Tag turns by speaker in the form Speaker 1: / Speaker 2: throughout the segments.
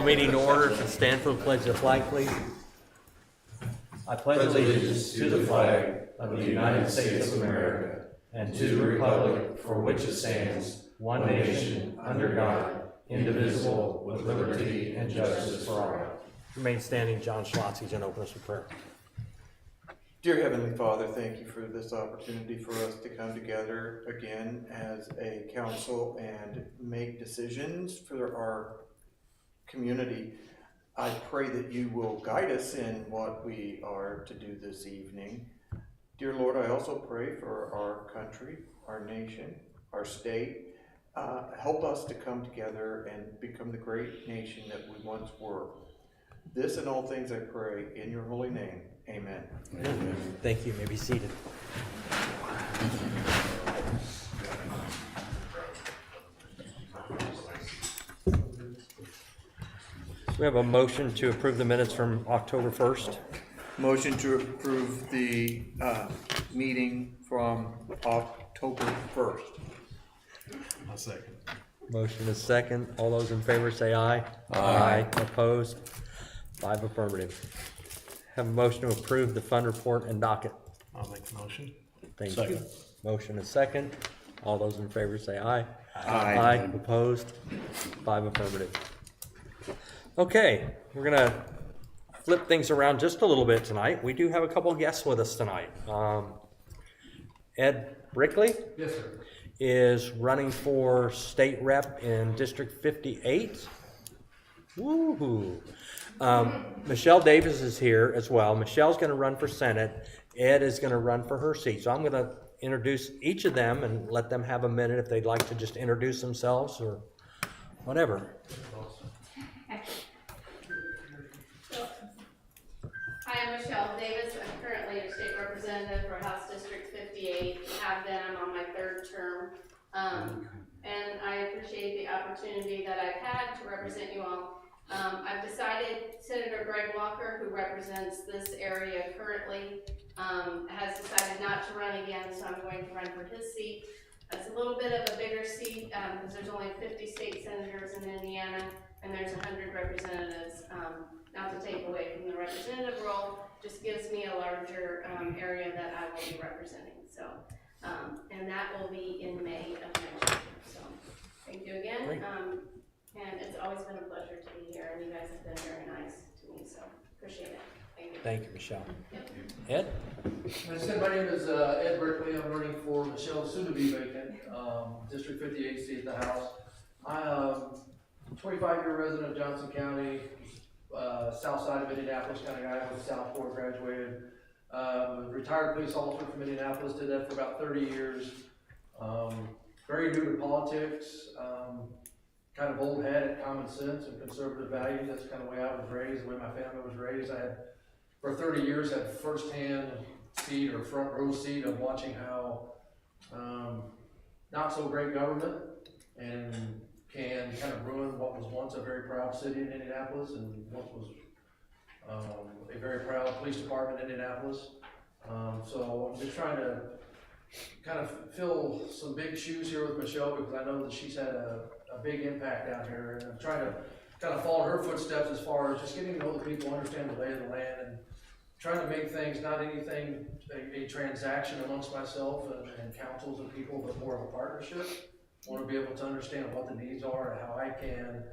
Speaker 1: the meeting to order. To stand for the pledge of the flag, please. I pledge allegiance to the flag of the United States of America and to the republic for which it stands, one nation, under God, indivisible, with liberty and justice for all. Remain standing. John Schlotz, and open us with prayer.
Speaker 2: Dear Heavenly Father, thank you for this opportunity for us to come together again as a council and make decisions for our community. I pray that you will guide us in what we are to do this evening. Dear Lord, I also pray for our country, our nation, our state. Help us to come together and become the great nation that we once were. This and all things I pray in your holy name. Amen.
Speaker 1: Amen. Thank you. You may be seated. We have a motion to approve the minutes from October 1st.
Speaker 2: Motion to approve the meeting from October 1st.
Speaker 3: I'll second.
Speaker 1: Motion is second. All those in favor say aye. Aye. Opposed? 5 affirmative. Have a motion to approve the fund report and docket.
Speaker 3: I'll make the motion.
Speaker 1: Thank
Speaker 3: Second.
Speaker 1: you. Motion is second. All those in favor say aye.
Speaker 2: Aye.
Speaker 1: Opposed? 5 affirmative. Okay, we're gonna flip things around just a little bit tonight. We do have a couple of guests with us tonight. Ed Brickley
Speaker 3: Yes, sir.
Speaker 1: is running for state rep in District 58. Woohoo! Michelle Davis is here as well. Michelle's going to run for Senate. Ed is going to run for her seat. So I'm going to introduce each of them and let them have a minute if they'd like to just introduce themselves or whatever.
Speaker 4: Hi, I'm Michelle Davis. I'm currently a state representative for House District 58. Have been on my 3rd term. And I appreciate the opportunity that I've had to represent you all. I've decided Senator Greg Walker, who represents this area currently, has decided not to run again, so I'm going to run for his seat. It's a little bit of a bigger seat because there's only 50 state senators in Indiana and there's 100 representatives. Not to take away from the representative role, just gives me a larger area that I will be representing. So, and that will be in May of next year. So, thank you again. And it's always been a pleasure to be here, and you guys have been very nice to me, so appreciate it. Thank you.
Speaker 1: Thank you, Michelle.
Speaker 4: Yep.
Speaker 1: Ed?
Speaker 5: As I said, my name is Ed Brickley. I'm running for Michelle's soon-to-be vacant District 58 seat in the House. I'm a 25-year resident of Johnson County, south side of Indianapolis kind of guy. I was Southport, graduated. Retired police officer from Indianapolis, did that for about 30 years. Very new to politics. Kind of old head at common sense and conservative values. That's kind of the way I was raised, the way my family was raised. I had, for 30 years, had first-hand seat or front row seat of watching how not so great government and can kind of ruin what was once a very proud city in Indianapolis and what was a very proud police department in Indianapolis. So I'm just trying to kind of fill some big shoes here with Michelle because I know that she's had a big impact down here, and I'm trying to kind of follow her footsteps as far as just getting to know the people, understand the lay of the land, and trying to make things not anything a transaction amongst myself and councils and people, but more of a partnership. I want to be able to understand what the needs are and how I can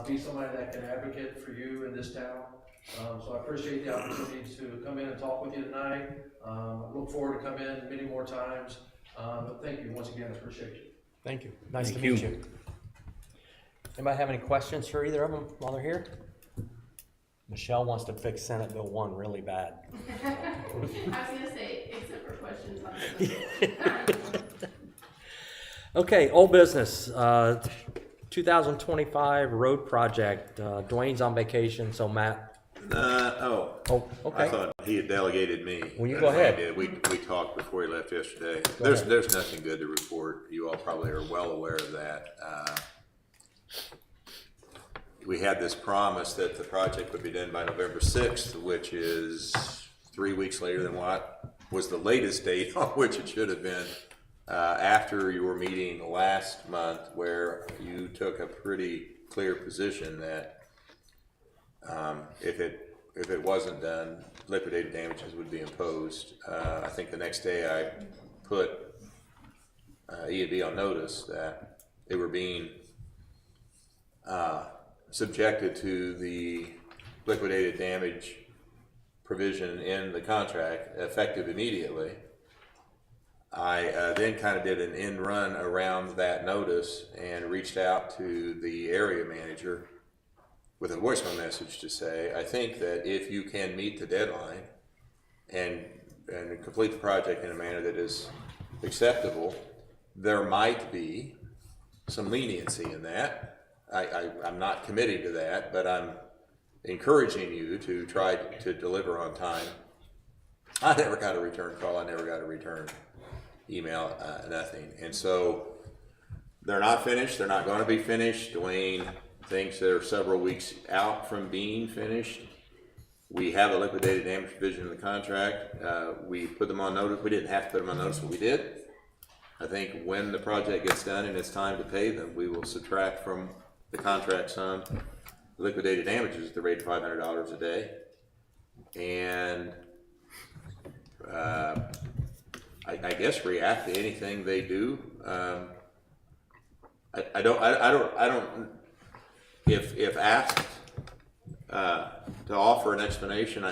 Speaker 5: be somebody that can advocate for you in this town. So I appreciate the opportunity to come in and talk with you tonight. I look forward to come in many more times. But thank you once again. I appreciate you.
Speaker 1: Thank you. Nice to meet you. Anybody have any questions for either of them while they're here? Michelle wants to fix Senate Bill 1 really bad.
Speaker 4: I was going to say, except for questions on the
Speaker 1: Okay, old business. 2025 road project. Dwayne's on vacation, so Matt.
Speaker 6: Oh,
Speaker 1: okay.
Speaker 6: I thought he had delegated me.
Speaker 1: Well, you go ahead.
Speaker 6: I did. We talked before he left yesterday.
Speaker 1: Go
Speaker 6: There's
Speaker 1: ahead.
Speaker 6: there's nothing good to report. You all probably are well aware of that. We had this promise that the project would be done by November 6th, which is 3 weeks later than what was the latest date on which it should have been. After your meeting last month, where you took a pretty clear position that If it wasn't done, liquidated damages would be imposed. I think the next day I put E&B on notice that they were being subjected to the liquidated damage provision in the contract effective immediately. I then kind of did an end run around that notice and reached out to the area manager with a voicemail message to say, I think that if you can meet the deadline and complete the project in a manner that is acceptable, there might be some leniency in that. I'm not committing to that, but I'm encouraging you to try to deliver on time. I never got a return call. I never got a return email, nothing. And so they're not finished. They're not going to be finished. Dwayne thinks they're several weeks out from being finished. We have a liquidated damage provision in the contract. We put them on notice. We didn't have to put them on notice, but we did. I think when the project gets done and it's time to pay them, we will subtract from the contract sum liquidated damages at the rate of $500 a day. And I guess react to anything they do. I don't. If asked to offer an explanation,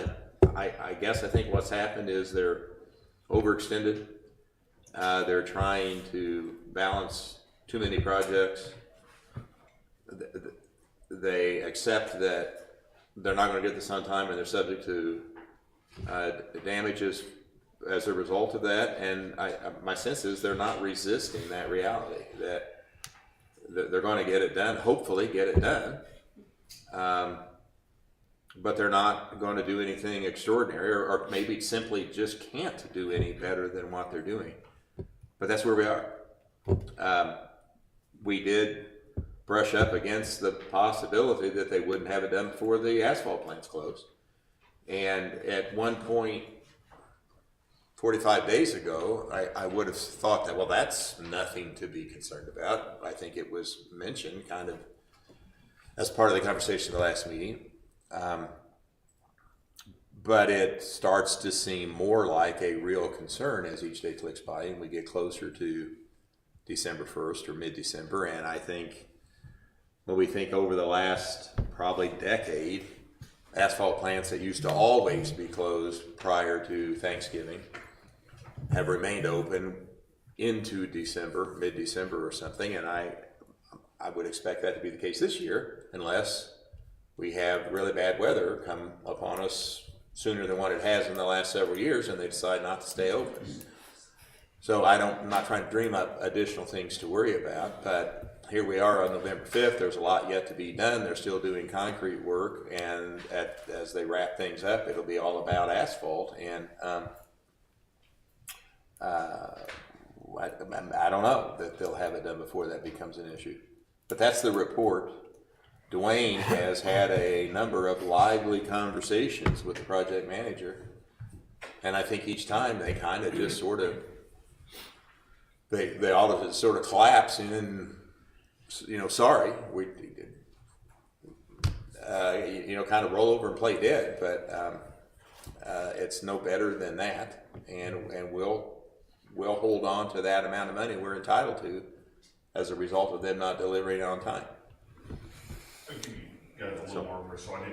Speaker 6: I guess I think what's happened is they're overextended. They're trying to balance too many projects. They accept that they're not going to get this on time, and they're subject to damages as a result of that. And my sense is they're not resisting that reality, that they're going to get it done, hopefully get it done. But they're not going to do anything extraordinary, or maybe simply just can't do any better than what they're doing. But that's where we are. We did brush up against the possibility that they wouldn't have it done before the asphalt plant's closed. And at one point, 45 days ago, I would have thought that, well, that's nothing to be concerned about. I think it was mentioned kind of as part of the conversation at the last meeting. But it starts to seem more like a real concern as each day clicks by and we get closer to December 1st or mid-December. And I think when we think over the last probably decade, asphalt plants that used to always be closed prior to Thanksgiving have remained open into December, mid-December or something. And I would expect that to be the case this year, unless we have really bad weather come upon us sooner than what it has in the last several years, and they decide not to stay open. So I'm not trying to dream up additional things to worry about, but here we are on November 5th. There's a lot yet to be done. They're still doing concrete work, and as they wrap things up, it'll be all about asphalt. And I don't know that they'll have it done before that becomes an issue. But that's the report. Dwayne has had a number of lively conversations with the project manager, and I think each time they kind of just sort of they all of it sort of collapse and sorry, we kind of roll over and play dead. But it's no better than that, and we'll hold on to that amount of money we're entitled to as a result of them not delivering on time.
Speaker 7: I'll give you guys a little more. So I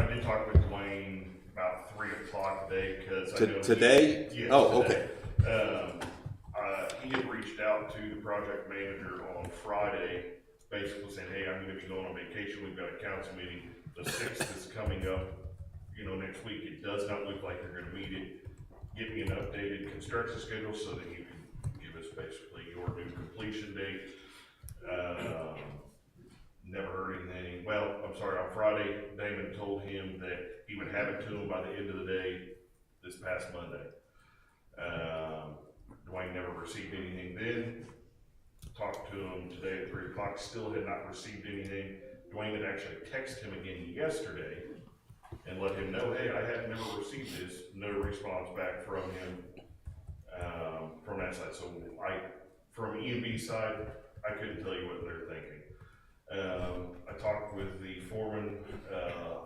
Speaker 7: did talk with Dwayne about 3 o'clock today because
Speaker 6: today.
Speaker 7: Yes,
Speaker 6: oh,
Speaker 7: today.
Speaker 6: Okay.
Speaker 7: He had reached out to the project manager on Friday, basically saying, "Hey, I'm going to be going on vacation. We've got a council meeting. The 6th is coming up. Next week. It does not look like they're going to meet it. Give me an updated construction schedule so that you can give us basically your new completion date." Never heard anything. Well, I'm sorry, on Friday, Damon told him that he would have it to him by the end of the day this past Monday. Dwayne never received anything then. Talked to him today at 3 o'clock, still had not received anything. Dwayne had actually texted him again yesterday and let him know, hey, I had never received this. No response back from him from that side. So from E&B side, I couldn't tell you what they're thinking. I talked with the foreman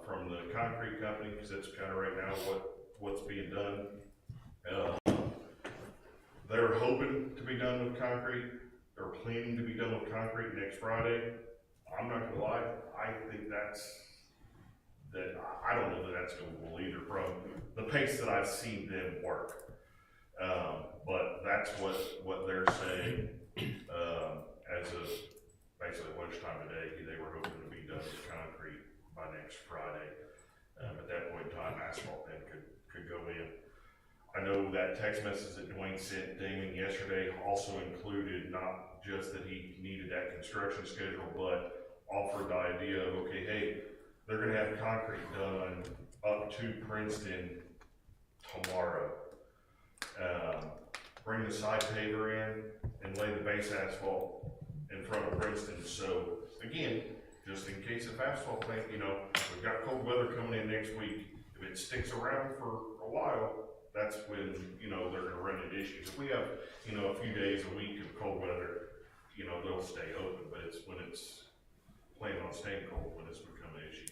Speaker 7: from concrete company, because that's kind of right now what's being done. They're hoping to be done with concrete, or planning to be done with concrete next Friday. I'm not gonna lie, I think I don't know that that's doable either from the pace that I've seen them work. But that's what they're saying, as of basically lunchtime today, they were hoping to be done with concrete by next Friday. At that point in time, asphalt then could go in. I know that text message that Dwayne sent Damon yesterday also included not just that he needed that construction schedule, but offered the idea of, okay, hey, they're gonna have concrete done up to Princeton tomorrow. Bring the side paver in and lay the base asphalt in front of Princeton. So again, just in case if asphalt plant, we've got cold weather coming in next week. If it sticks around for a while, that's when, they're gonna run into issues. If we have, a few days, a week of cold weather, they'll stay open, but it's when it's planning on staying cold when it's become an issue.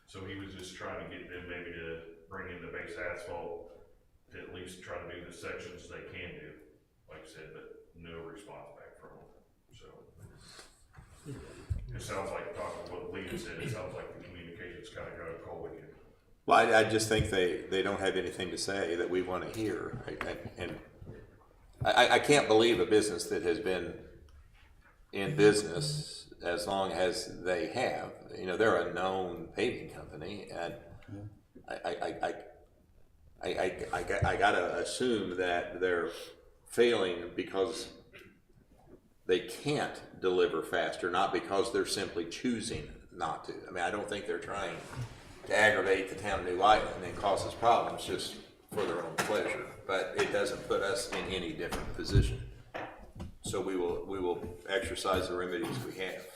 Speaker 7: So he was just trying to get them maybe to bring in the base asphalt to at least try to do the sections they can do, like I said, but no response back from them, so. It sounds like, talking what Lee said, it sounds like the communication's kind of got cold again.
Speaker 6: Well, I just think they don't have anything to say that we want to hear. I can't believe a business that has been in business as long as they have. They're a known paving company, and I gotta assume that they're failing because they can't deliver faster, not because they're simply choosing not to. I mean, I don't think they're trying to aggravate the town of New Whiteland and cause us problems just for their own pleasure, but it doesn't put us in any different position. So we will exercise the remedies we have.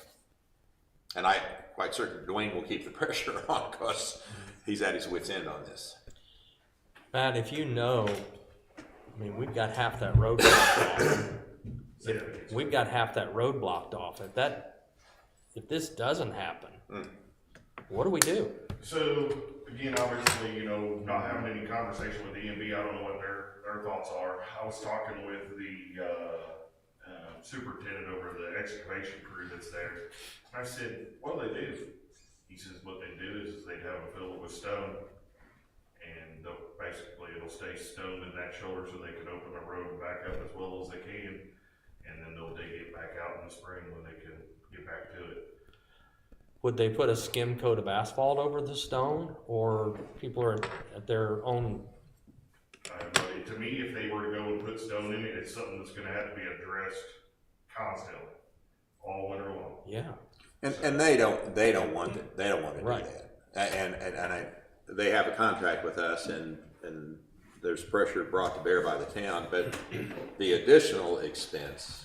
Speaker 6: And I'm quite certain Dwayne will keep the pressure on because he's at his wit's end on this.
Speaker 1: Matt, if we've got half that road blocked off. We've got half that road blocked off. If this doesn't happen, what do we do?
Speaker 7: So again, obviously, not having any conversation with EMB, I don't know what their thoughts are. I was talking with the superintendent over the excavation crew that's there. I said, what do they do? He says, what they do is they'd have them fill it with stone, and basically it'll stay stoned in that shoulder so they can open the road back up as well as they can, and then they'll dig it back out in the spring when they can get back to it.
Speaker 1: Would they put a skim coat of asphalt over the stone, or people are at their own?
Speaker 7: But to me, if they were to go and put stone in it, it's something that's going to have to be addressed constantly, all winter long.
Speaker 1: Yeah.
Speaker 6: And they don't want to do
Speaker 1: Right.
Speaker 6: that. And they have a contract with us, and there's pressure brought to bear by the town, but the additional expense,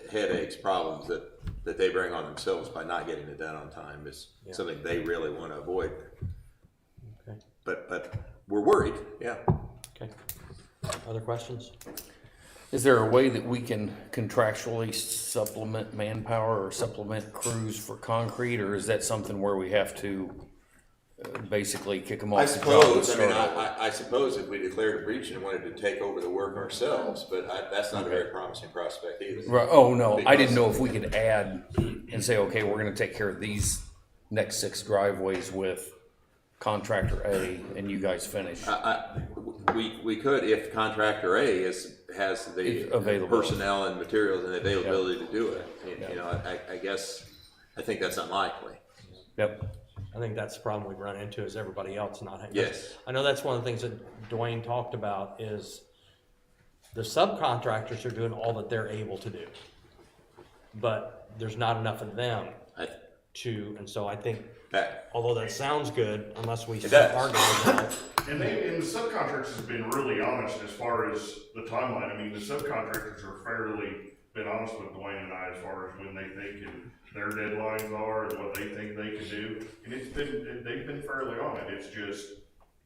Speaker 6: headaches, problems that they bring on themselves by not getting it done on time is something they really want to avoid.
Speaker 1: Okay.
Speaker 6: But we're worried, yeah.
Speaker 1: Okay. Other questions?
Speaker 8: Is there a way that we can contractually supplement manpower or supplement crews for concrete, or is that something where we have to basically kick them off
Speaker 6: I
Speaker 8: the job? and
Speaker 6: suppose, I mean,
Speaker 8: start over?
Speaker 6: I suppose if we declared a breach and wanted to take over the work ourselves, but that's not a very promising prospect either.
Speaker 8: Right. Oh, no, I
Speaker 6: Because-
Speaker 8: didn't know if we could add and say, okay, we're gonna take care of these next 6 driveways with contractor A and you guys finish.
Speaker 6: We could if contractor A has the
Speaker 8: If available.
Speaker 6: personnel and materials and availability to do it. I guess, I think that's unlikely.
Speaker 8: Yep.
Speaker 1: I think that's the problem we've run into is everybody else not having.
Speaker 6: Yes.
Speaker 1: I know that's one of the things that Dwayne talked about is the subcontractors are doing all that they're able to do. But there's not enough of them and so I think, although that sounds good, unless we set our guys out.
Speaker 7: And the subcontractors have been really honest as far as the timeline. I mean, the subcontractors are fairly been honest with Dwayne and I as far as when they think their deadlines are and what they think they can do. And they've been fairly on it. It's just,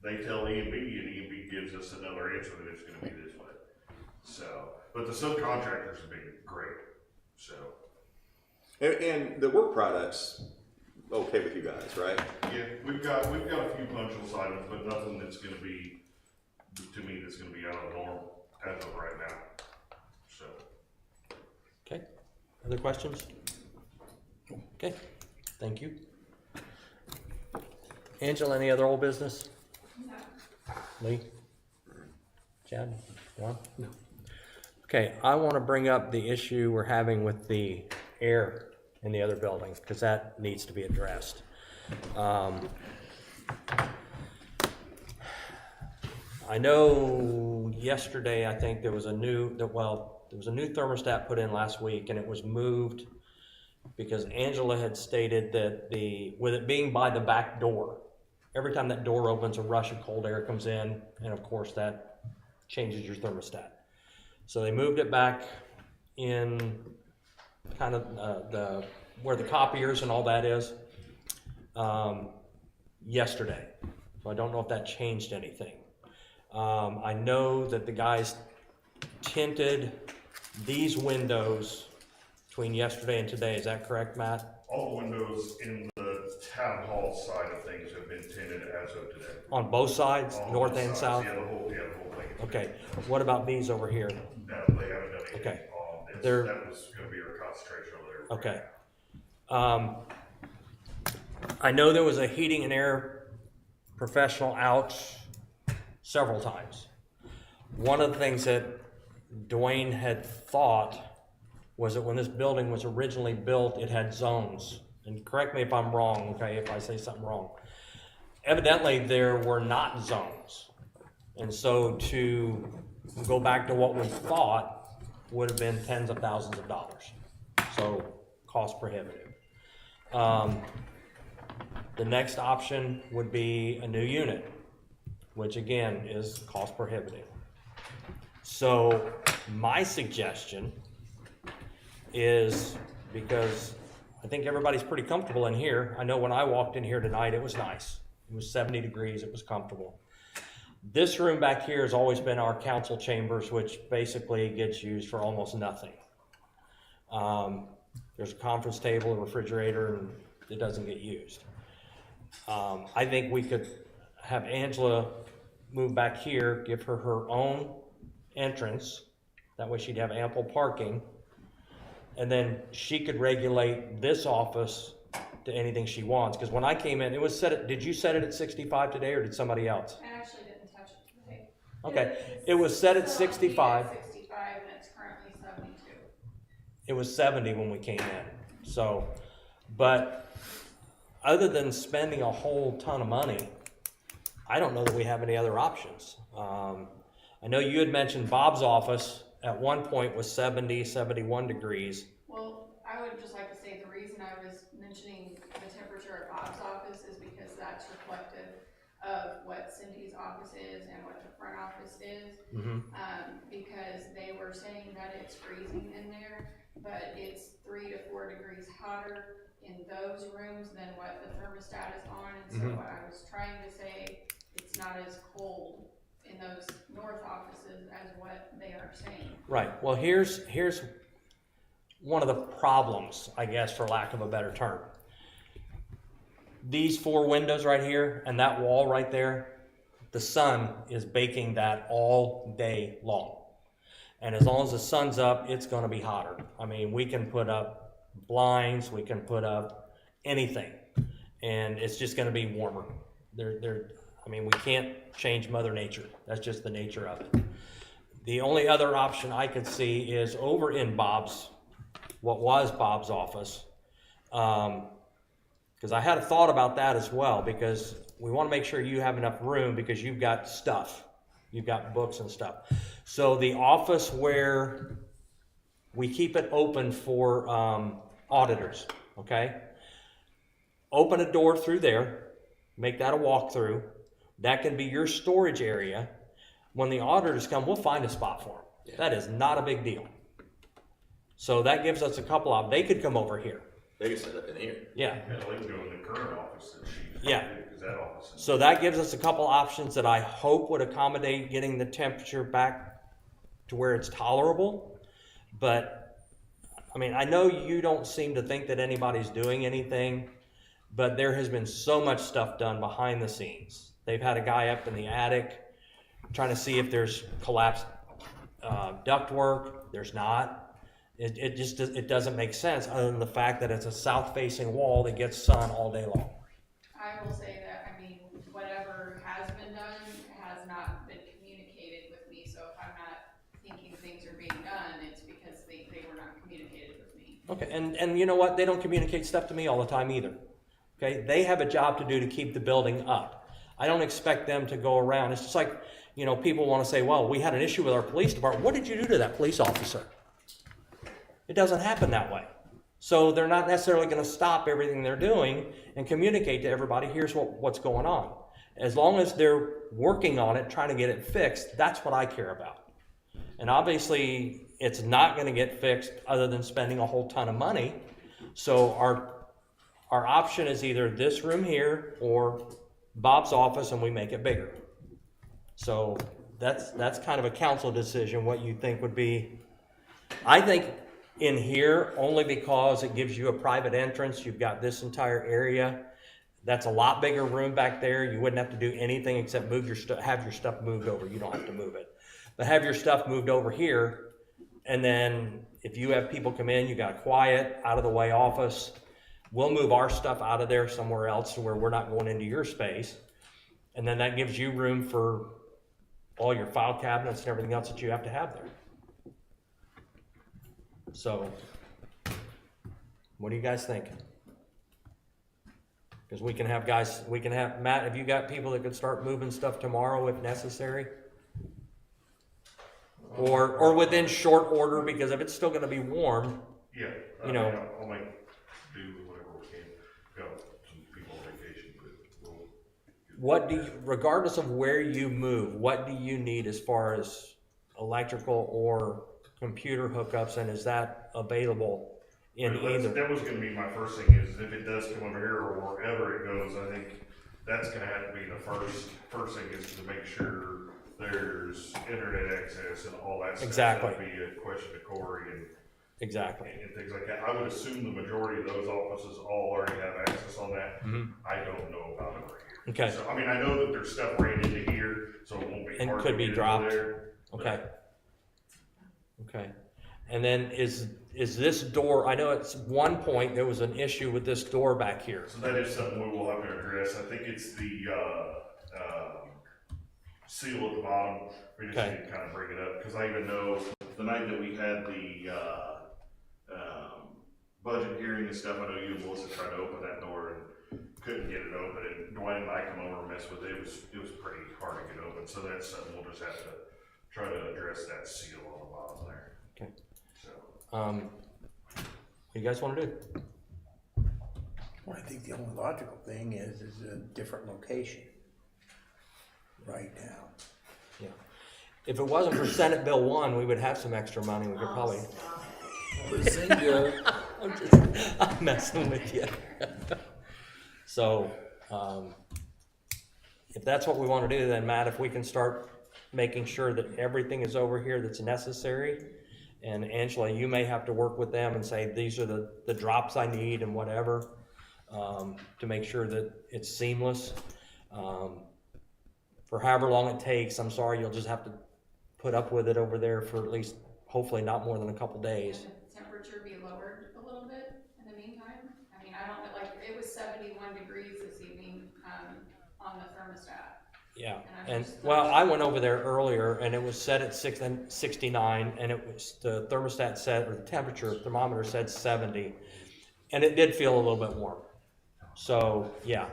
Speaker 7: they tell EMB and EMB gives us another answer that it's gonna be this way. So, but the subcontractors have been great, so.
Speaker 6: And the work products okay with you guys, right?
Speaker 7: Yeah, we've got a few punch list items, but nothing that's gonna be, to me, that's gonna be out of the norm as of right now, so.
Speaker 1: Okay, other questions? Okay, thank you. Angela, any other old business?
Speaker 4: No.
Speaker 1: Lee? Chad? Ron? No. Okay, I want to bring up the issue we're having with the air in the other buildings, because that needs to be addressed. I know yesterday, I think there was a new thermostat put in last week, and it was moved because Angela had stated that with it being by the back door, every time that door opens, a rush of cold air comes in, and of course that changes your thermostat. So they moved it back in kind of where the copiers and all that is yesterday. So I don't know if that changed anything. I know that the guys tinted these windows between yesterday and today. Is that correct, Matt?
Speaker 7: All the windows in the town hall side of things have been tinted as of today.
Speaker 1: On both sides,
Speaker 7: On
Speaker 1: north
Speaker 7: both
Speaker 1: and
Speaker 7: sides.
Speaker 1: south?
Speaker 7: Yeah, the whole thing.
Speaker 1: Okay, what about these over here?
Speaker 7: No, they haven't done anything
Speaker 1: Okay.
Speaker 7: on this.
Speaker 1: They're-
Speaker 7: That was gonna be our concentration over there.
Speaker 1: Okay. I know there was a heating and air professional out several times. One of the things that Dwayne had thought was that when this building was originally built, it had zones. And correct me if I'm wrong, okay, if I say something wrong. Evidently, there were not zones. And so to go back to what we thought would have been tens of thousands of dollars. So cost prohibitive. The next option would be a new unit, which again is cost prohibitive. So my suggestion is, because I think everybody's pretty comfortable in here. I know when I walked in here tonight, it was nice. It was 70 degrees, it was comfortable. This room back here has always been our council chambers, which basically gets used for almost nothing. There's a conference table, a refrigerator, and it doesn't get used. I think we could have Angela move back here, give her her own entrance. That way she'd have ample parking. And then she could regulate this office to anything she wants. Because when I came in, it was set at, did you set it at 65 today, or did somebody else?
Speaker 4: I actually didn't touch it today.
Speaker 1: Okay, it was set at 65.
Speaker 4: 65 and it's currently 72.
Speaker 1: It was 70 when we came in. So, but other than spending a whole ton of money, I don't know that we have any other options. I know you had mentioned Bob's office at one point was 70, 71 degrees.
Speaker 4: Well, I would just like to say the reason I was mentioning the temperature at Bob's office is because that's reflective of what Cindy's office is and what the front office is. Because they were saying that it's freezing in there, but it's 3 to 4 degrees hotter in those rooms than what the thermostat is on. And so what I was trying to say, it's not as cold in those north offices as what they are saying.
Speaker 1: Right. Well, here's one of the problems, I guess, for lack of a better term. These 4 windows right here and that wall right there, the sun is baking that all day long. And as long as the sun's up, it's going to be hotter. I mean, we can put up blinds, we can put up anything, and it's just going to be warmer. I mean, we can't change Mother Nature. That's just the nature of it. The only other option I could see is over in Bob's, what was Bob's office, because I had a thought about that as well, because we want to make sure you have enough room because you've got stuff. You've got books and stuff. So the office where we keep it open for auditors, okay? Open a door through there, make that a walkthrough. That can be your storage area. When the auditors come, we'll find a spot for them. Yeah. That is not a big deal. So that gives us a couple of, they could come over here.
Speaker 6: They can set up in here.
Speaker 1: Yeah.
Speaker 7: Yeah, they can go in the current office that she.
Speaker 1: Yeah.
Speaker 7: Because that office.
Speaker 1: So that gives us a couple options that I hope would accommodate getting the temperature back to where it's tolerable. But, I mean, I know you don't seem to think that anybody's doing anything, but there has been so much stuff done behind the scenes. They've had a guy up in the attic trying to see if there's collapsed ductwork. There's not. It doesn't make sense other than the fact that it's a south-facing wall that gets sun all day long.
Speaker 9: I will say that, I mean, whatever has been done has not been communicated with me, so if I'm not thinking things are being done, it's because they were not communicated with me.
Speaker 1: Okay, and you know what? They don't communicate stuff to me all the time either. Okay, they have a job to do to keep the building up. I don't expect them to go around. It's just like, you know, people want to say, well, we had an issue with our police department. What did you do to that police officer? It doesn't happen that way. So they're not necessarily going to stop everything they're doing and communicate to everybody, here's what's going on. As long as they're working on it, trying to get it fixed, that's what I care about. And obviously, it's not going to get fixed other than spending a whole ton of money. So our option is either this room here or Bob's office, and we make it bigger. So that's kind of a council decision, what you think would be. I think in here, only because it gives you a private entrance, you've got this entire area. That's a lot bigger room back there. You wouldn't have to do anything except move your stuff, have your stuff moved over. You don't have to move it. But have your stuff moved over here, and then if you have people come in, you got a quiet, out of the way office. We'll move our stuff out of there somewhere else to where we're not going into your space. And then that gives you room for all your file cabinets and everything else that you have to have there. So, what do you guys think? Because we can have guys, Matt, have you got people that could start moving stuff tomorrow if necessary? Or within short order, because if it's still gonna be warm,
Speaker 7: Yeah,
Speaker 1: you know.
Speaker 7: I'll make do whatever we can. Got some people on vacation, but we'll.
Speaker 1: what do you, regardless of where you move, what do you need as far as electrical or computer hookups, and is that available in either?
Speaker 7: That was gonna be my first thing, is if it does come over here or wherever it goes, I think that's gonna have to be the first thing, is to make sure there's internet access and all that stuff.
Speaker 1: Exactly.
Speaker 7: That'd be a question to Corey and
Speaker 1: Exactly.
Speaker 7: things like that. I would assume the majority of those offices all already have access on that.
Speaker 1: Mhm.
Speaker 7: I don't know about it right here.
Speaker 1: Okay.
Speaker 7: So, I mean, I know that there's stuff ran into here, so it won't be
Speaker 1: And
Speaker 7: hard
Speaker 1: could
Speaker 7: to
Speaker 1: be
Speaker 7: get
Speaker 1: dropped.
Speaker 7: into there.
Speaker 1: Okay. Okay. And then is this door, I know at one point there was an issue with this door back here.
Speaker 7: So that is something we will have to address. I think it's the, seal at the bottom. We just
Speaker 1: Okay.
Speaker 7: need to kind of bring it up, because I even know the night that we had the, budget hearing and stuff, I know you and Melissa tried to open that door and couldn't get it open, and Dwayne and I come over and mess with it. It was pretty hard to get open, so that's something we'll just have to try to address, that seal on the bottom there.
Speaker 1: Okay.
Speaker 7: So.
Speaker 1: What do you guys want to do?
Speaker 10: Well, I think the only logical thing is a different location right now.
Speaker 1: Yeah. If it wasn't for Senate Bill 1, we would have some extra money. We could probably. I'm messing with you. So, if that's what we want to do, then Matt, if we can start making sure that everything is over here that's necessary, and Angela, you may have to work with them and say, these are the drops I need and whatever, to make sure that it's seamless. For however long it takes, I'm sorry, you'll just have to put up with it over there for at least, hopefully not more than a couple days.
Speaker 9: Can the temperature be lowered a little bit in the meantime? I mean, I don't know, like, it was 71 degrees this evening, on the thermostat.
Speaker 1: Yeah,
Speaker 9: And
Speaker 1: and,
Speaker 9: just-
Speaker 1: well, I went over there earlier, and it was set at 69, and it was, the thermostat said, or the temperature thermometer said 70, and it did feel a little bit warm. So, yeah,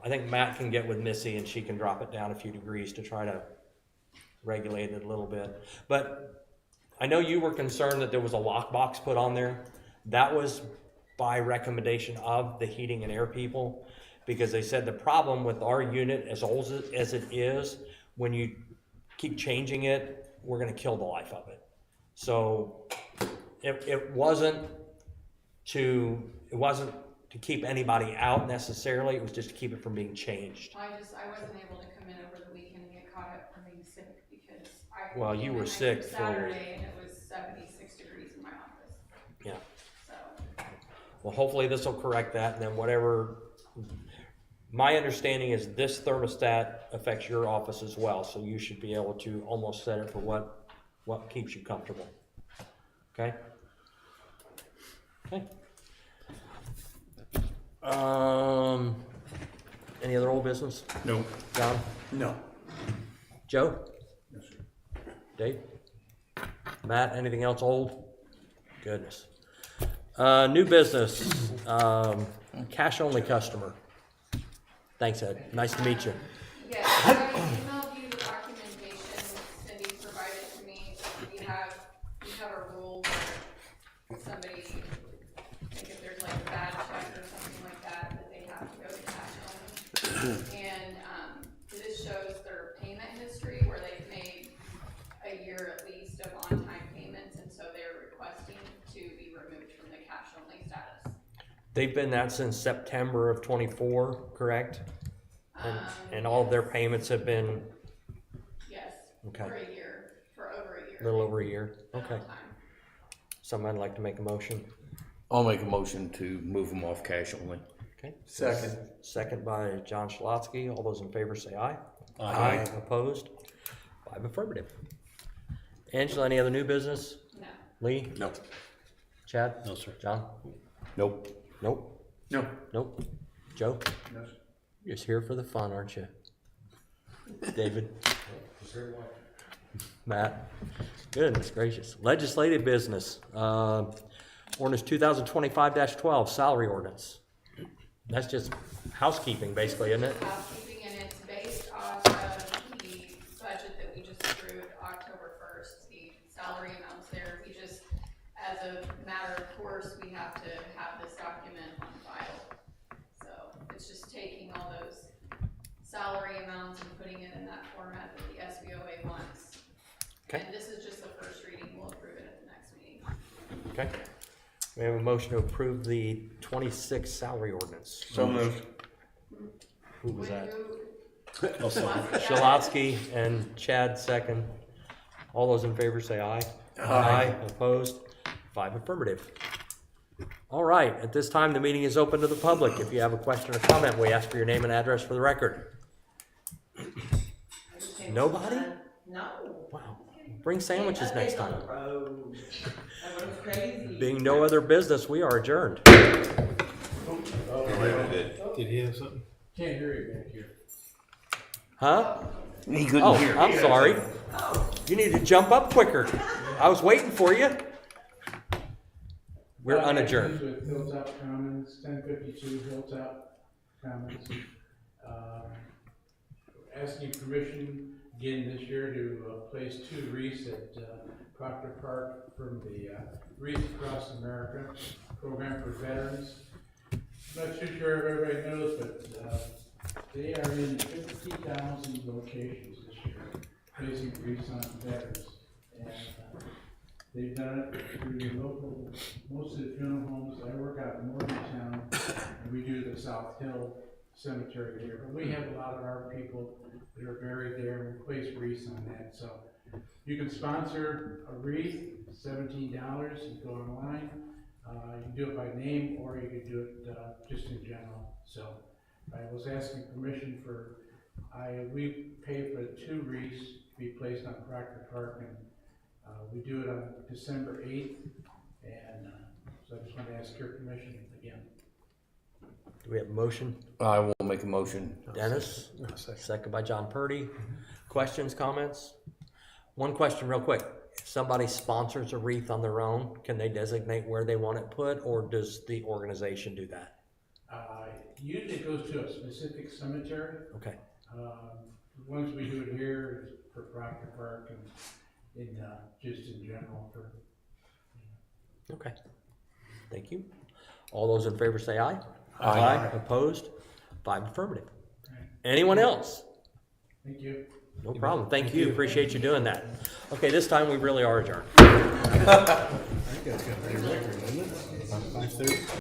Speaker 1: I think Matt can get with Missy, and she can drop it down a few degrees to try to regulate it a little bit. But I know you were concerned that there was a lockbox put on there. That was by recommendation of the heating and air people, because they said the problem with our unit, as old as it is, when you keep changing it, we're gonna kill the life of it. So it wasn't to keep anybody out necessarily, it was just to keep it from being changed.
Speaker 9: I wasn't able to come in over the weekend and get caught up from being sick, because I.
Speaker 1: Well, you
Speaker 9: came
Speaker 1: were
Speaker 9: in
Speaker 1: sick for-
Speaker 9: Saturday, and it was 76 degrees in my office,
Speaker 1: Yeah.
Speaker 9: so.
Speaker 1: Well, hopefully this will correct that, and then whatever, my understanding is this thermostat affects your office as well, so you should be able to almost set it for what keeps you comfortable. Okay? Okay. Any other old business?
Speaker 8: No.
Speaker 1: John?
Speaker 10: No.
Speaker 1: Joe? No, sir. Dave? Matt, anything else old? Goodness. New business, cash only customer. Thanks, Ed. Nice to meet you.
Speaker 9: Yes, I emailed you the documentation Cindy provided to me. We have a rule where somebody, like if there's like a bad check or something like that, that they have to go to cash only. And, this shows their payment history where they've made a year at least of on-time payments, and so they're requesting to be removed from the cash only status.
Speaker 1: They've been that since September of '24, correct? And all of their payments have been,
Speaker 9: Yes,
Speaker 1: okay,
Speaker 9: for a year, for over a year.
Speaker 1: a little over a year.
Speaker 9: Been
Speaker 1: Okay.
Speaker 9: on time.
Speaker 1: Somebody'd like to make a motion?
Speaker 8: I'll make a motion to move them off cash only.
Speaker 1: Okay.
Speaker 10: Second.
Speaker 1: Second by John Schlatsky. All those in favor say aye.
Speaker 10: Aye.
Speaker 1: Opposed? 5 affirmative. Angela, any other new business?
Speaker 9: No.
Speaker 1: Lee?
Speaker 6: No.
Speaker 1: Chad?
Speaker 3: No, sir.
Speaker 1: John?
Speaker 8: Nope.
Speaker 1: Nope.
Speaker 10: No.
Speaker 1: Nope. Joe?
Speaker 10: No.
Speaker 1: You're just here for the fun, aren't you? David? Matt? Goodness gracious. Legislative business. Ordinance 2025-12, salary ordinance. That's just housekeeping, basically, isn't it?
Speaker 9: Housekeeping, and it's based off of the budget that we just approved October 1st, the salary amounts there. We just, as a matter of course, we have to have this document on file. So it's just taking all those salary amounts and putting it in that format that the SBOA wants.
Speaker 1: Okay.
Speaker 9: And this is just the first reading. We'll approve it at the next meeting.
Speaker 1: Okay. We have a motion to approve the 26 salary ordinance.
Speaker 10: So moved.
Speaker 1: Who was that?
Speaker 9: Who-
Speaker 1: Shalatsky and Chad second. All those in favor say aye.
Speaker 10: Aye.
Speaker 1: Opposed? 5 affirmative. All right, at this time, the meeting is open to the public. If you have a question or comment, we ask for your name and address for the record. Nobody?
Speaker 11: No.
Speaker 1: Wow. Bring sandwiches next time.
Speaker 11: Everyone's crazy.
Speaker 1: Being no other business, we are adjourned.
Speaker 3: Did he have something?
Speaker 5: Can't hear you back here.
Speaker 1: Huh?
Speaker 8: He couldn't
Speaker 1: Oh,
Speaker 8: hear.
Speaker 1: I'm sorry. You need to jump up quicker. I was waiting for you. We're unadjourned.
Speaker 12: With Hilltop Commons, 1052 Hilltop Commons. Asking permission again this year to place 2 wreaths at Proctor Park from the Wreaths Across America program for veterans. I'm not too sure if everybody knows, but they are in 50,000 locations this year, placing wreaths on veterans. And they've done it through the local, most of the funeral homes. I work out in Morgantown, and we do the South Hill Cemetery here. But we have a lot of our people that are buried there, and we place wreaths on that. So you can sponsor a wreath, $17. You go online. You can do it by name, or you can do it just in general. So I was asking permission for, we pay for 2 wreaths to be placed on Proctor Park, and we do it on December 8th, and so I just want to ask your permission again.
Speaker 1: Do we have a motion?
Speaker 8: I will make a motion.
Speaker 1: Dennis, second by John Purdy. Questions, comments? One question real quick. If somebody sponsors a wreath on their own, can they designate where they want it put, or does the organization do that?
Speaker 12: Usually it goes to a specific cemetery.
Speaker 1: Okay.
Speaker 12: The ones we do it here is for Proctor Park and just in general for.
Speaker 1: Okay. Thank you. All those in favor say aye.
Speaker 8: Aye.
Speaker 1: Opposed? 5 affirmative.
Speaker 12: Right.
Speaker 1: Anyone else?
Speaker 12: Thank you.
Speaker 1: No problem. Thank you. Appreciate you doing that. Okay, this time we really are adjourned.
Speaker 3: I think that's got to be a record, isn't it? 5:30?